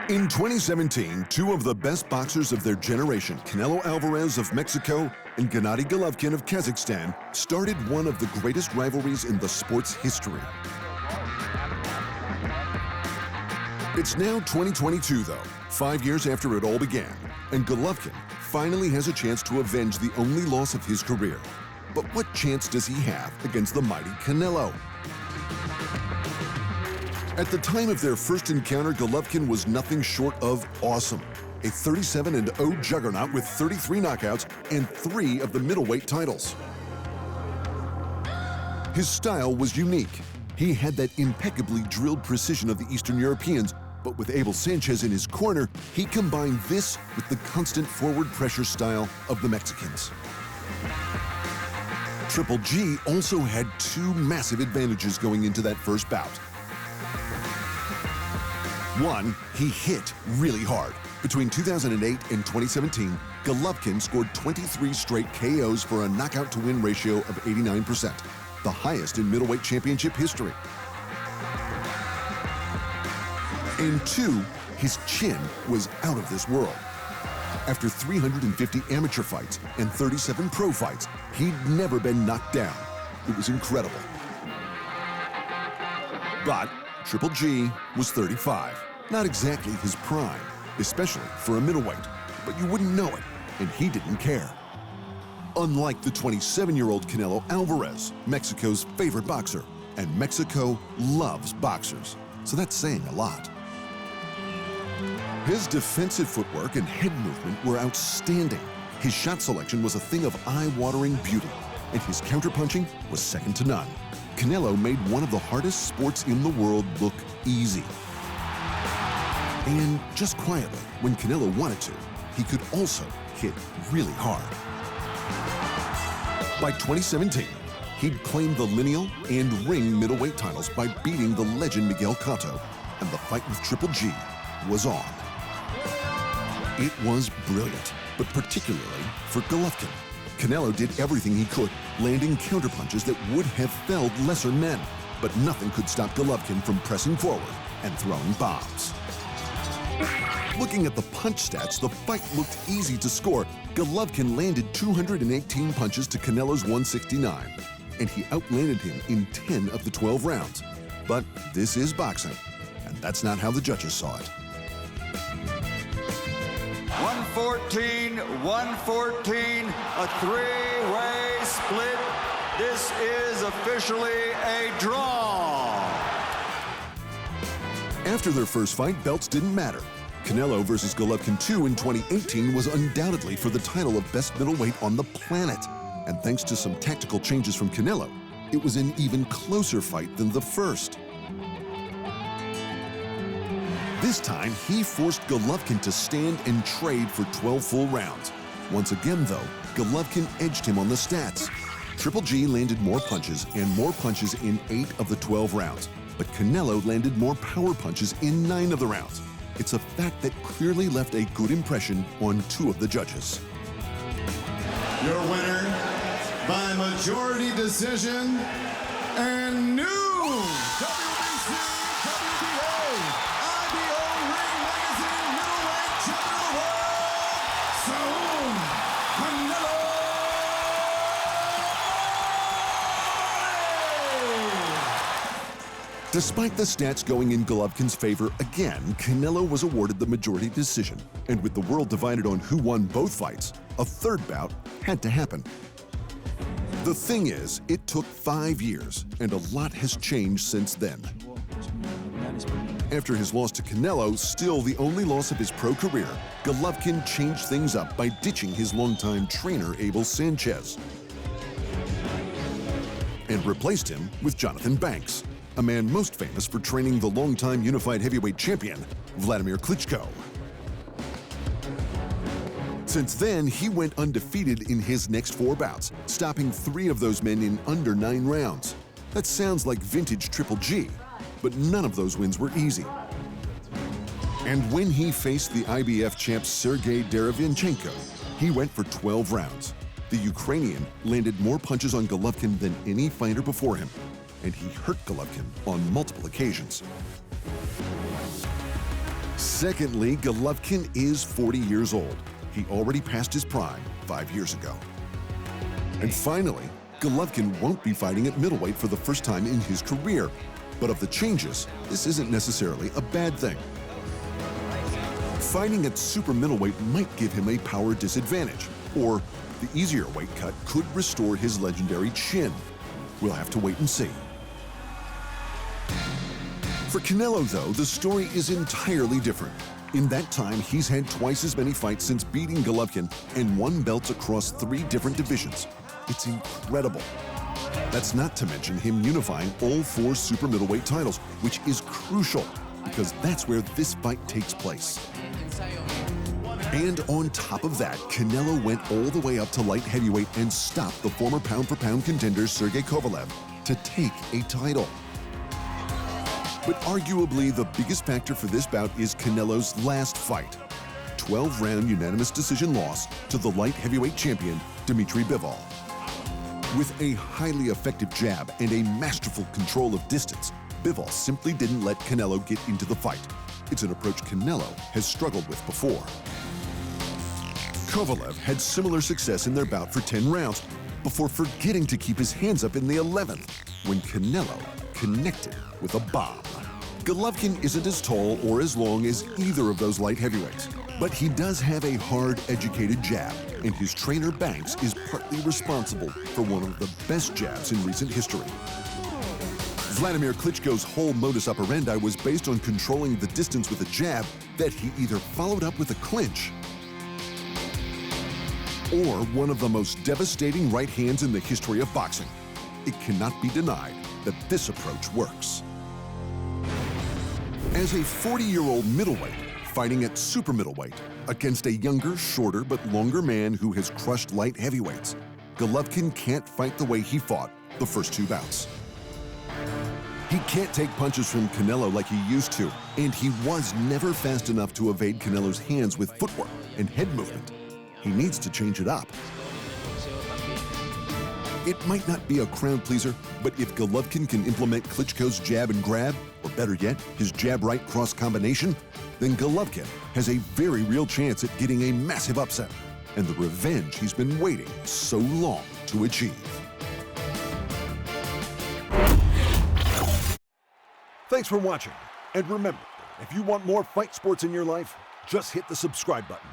In 2017, two of the best boxers of their generation, Canelo Alvarez of Mexico and Gennady Golovkin of Kazakhstan, started one of the greatest rivalries in the sport's history. It's now 2022, though, 5 years after it all began, and Golovkin finally has a chance to avenge the only loss of his career. But what chance does he have against the mighty Canelo? At the time of their first encounter, Golovkin was nothing short of awesome. A 37-0 juggernaut with 33 knockouts and 3 of the middleweight titles. His style was unique. He had that impeccably drilled precision of the Eastern Europeans, but with Abel Sanchez in his corner, he combined this with the constant forward pressure style of the Mexicans. Triple G also had 2 massive advantages going into that first bout. One, he hit really hard. Between 2008 and 2017, Golovkin scored 23 straight KOs for a knockout-to-win ratio of 89%, the highest in middleweight championship history. And 2, his chin was out of this world. After 350 amateur fights and 37 pro fights, he'd never been knocked down. It was incredible. But Triple G was 35, not exactly his prime, especially for a middleweight, but you wouldn't know it, and he didn't care. Unlike the 27-year-old Canelo Alvarez, Mexico's favorite boxer, and Mexico loves boxers, so that's saying a lot. His defensive footwork and head movement were outstanding. His shot selection was a thing of eye-watering beauty, and his counterpunching was second to none. Canelo made one of the hardest sports in the world look easy. And just quietly, when Canelo wanted to, he could also hit really hard. By 2017, he'd claimed the lineal and ring middleweight titles by beating the legend Miguel Cotto, and the fight with Triple G was on. It was brilliant, but particularly for Golovkin. Canelo did everything he could, landing counterpunches that would have felled lesser men, but nothing could stop Golovkin from pressing forward and throwing bombs. Looking at the punch stats, the fight looked easy to score. Golovkin landed 218 punches to Canelo's 169, and he outlanded him in 10 of the 12 rounds. But this is boxing, and that's not how the judges saw it. 114, 114, a 3-way split. This is officially a draw. After their first fight, belts didn't matter. Canelo versus Golovkin 2 in 2018 was undoubtedly for the title of best middleweight on the planet. And thanks to some tactical changes from Canelo, it was an even closer fight than the first. This time, he forced Golovkin to stand and trade for 12 full rounds. Once again, though, Golovkin edged him on the stats. Triple G landed more punches in 8 of the 12 rounds, but Canelo landed more power punches in 9 of the rounds. It's a fact that clearly left a good impression on 2 of the judges. Your winner by majority decision and new WBC, WBA, IBO Ring Magazine middleweight champion of the world, Saul Canelo. Despite the stats going in Golovkin's favor again, Canelo was awarded the majority decision. And with the world divided on who won both fights, a third bout had to happen. The thing is, it took 5 years, and a lot has changed since then. After his loss to Canelo, still the only loss of his pro career, Golovkin changed things up by ditching his longtime trainer, Abel Sanchez, and replaced him with Jonathan Banks, a man most famous for training the longtime unified heavyweight champion, Vladimir Klitschko. Since then, he went undefeated in his next 4 bouts, stopping 3 of those men in under 9 rounds. That sounds like vintage Triple G, but none of those wins were easy. And when he faced the IBF champ Sergei Derevinchenko, he went for 12 rounds. The Ukrainian landed more punches on Golovkin than any fighter before him. and he hurt Golovkin on multiple occasions. Secondly, Golovkin is 40 years old. He already passed his prime 5 years ago. And finally, Golovkin won't be fighting at middleweight for the first time in his career. But of the changes, this isn't necessarily a bad thing. Fighting at super middleweight might give him a power disadvantage, or the easier weight cut could restore his legendary chin. We'll have to wait and see. For Canelo, though, the story is entirely different. In that time, he's had twice as many fights since beating Golovkin and won belts across 3 different divisions. It's incredible. That's not to mention him unifying all 4 super middleweight titles, which is crucial because that's where this fight takes place. And on top of that, Canelo went all the way up to light heavyweight and stopped the former pound-for-pound contender Sergey Kovalev to take a title. But arguably the biggest factor for this bout is Canelo's last fight. 12-round unanimous decision loss to the light heavyweight champion, Dmitry Bivol. With a highly effective jab and a masterful control of distance, Bivol simply didn't let Canelo get into the fight. It's an approach Canelo has struggled with before. Kovalev had similar success in their bout for 10 rounds before forgetting to keep his hands up in the 11th when Canelo connected with a bomb. Golovkin isn't as tall or as long as either of those light heavyweights, but he does have a hard, educated jab, and his trainer Banks is partly responsible for one of the best jabs in recent history. Vladimir Klitschko's whole modus operandi was based on controlling the distance with a jab that he either followed up with a clinch or one of the most devastating right hands in the history of boxing. It cannot be denied that this approach works. As a 40-year-old middleweight fighting at super middleweight against a younger, shorter, but longer man who has crushed light heavyweights, Golovkin can't fight the way he fought the first 2 bouts. He can't take punches from Canelo like he used to, and he was never fast enough to evade Canelo's hands with footwork and head movement. He needs to change it up. It might not be a crowd pleaser, but if Golovkin can implement Klitschko's jab and grab, or better yet, his jab-right cross combination, then Golovkin has a very real chance at getting a massive upset and the revenge he's been waiting so long to achieve. Thanks for watching, and remember, if you want more fight sports in your life, just hit the subscribe button.